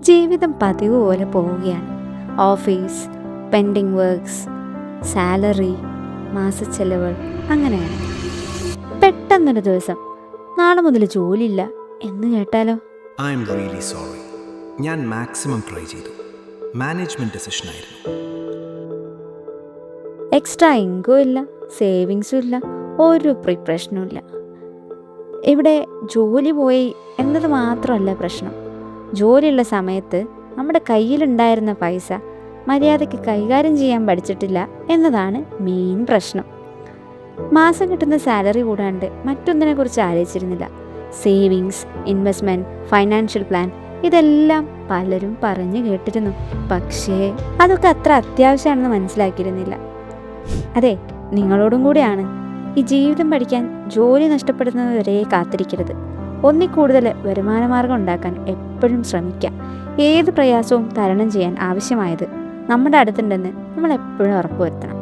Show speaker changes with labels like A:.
A: ജീവിതം പതിവ് പോലെ പോവുകയാണ്. ഓഫീസ്, പെൻഡിങ് വർക്ക്സ്, സാലറി, മാസച്ചെലവ്, അങ്ങനെയാണ്. പെട്ടെന്നൊരു ദിവസം നാളെ മുതൽ ജോലിയില്ല എന്ന് കേട്ടാലോ?
B: I am really sorry. ഞാൻ മാക്സിമം ട്രൈ ചെയ്തു. മാനേജ്മെൻറ്റ് ഡിസിഷനായിരുന്നു.
A: എക്സ്ട്രാ ഇൻകം ഇല്ല, സേവിങ്സും ഇല്ല, ഒരു പ്രിപ്പറേഷനും ഇല്ല. ഇവിടെ ജോലി പോയി എന്നത് മാത്രമല്ല പ്രശ്നം. ജോലിയുള്ള സമയത്ത് നമ്മുടെ കയ്യിലുണ്ടായിരുന്ന പൈസ മര്യാദയ്ക്ക് കൈകാര്യം ചെയ്യാൻ പഠിച്ചിട്ടില്ല എന്നതാണ് മെയിൻ പ്രശ്നം. മാസം കിട്ടുന്ന സാലറി കൂടാണ്ട് മറ്റൊന്നിനെക്കുറിച്ച് ആലോചിച്ചിരുന്നില്ല. സേവിങ്സ്, ഇൻവെസ്റ്റ്മെൻറ്റ്, ഫൈനാൻഷ്യൽ പ്ലാൻ, ഇതെല്ലാം പലരും പറഞ്ഞു കേട്ടിരുന്നു. പക്ഷേ അതൊക്കെ അത്ര അത്യാവശ്യമാണെന്ന് മനസ്സിലാക്കിയിരുന്നില്ല. അതെ, നിങ്ങളോടും കൂടിയാണ്. ഈ ജീവിതം പഠിക്കാൻ ജോലി നഷ്ടപ്പെടുന്നതുവരെ കാത്തിരിക്കരുത്. ഒന്നിൽ കൂടുതൽ വരുമാനമാർഗം ഉണ്ടാക്കാൻ എപ്പോഴും ശ്രമിക്കുക. ഏത് പ്രയാസവും തരണം ചെയ്യാൻ ആവശ്യമായത് നമ്മുടെ അടുത്തുണ്ടെന്ന് നമ്മൾ എപ്പോഴും ഉറപ്പുവരുത്തണം.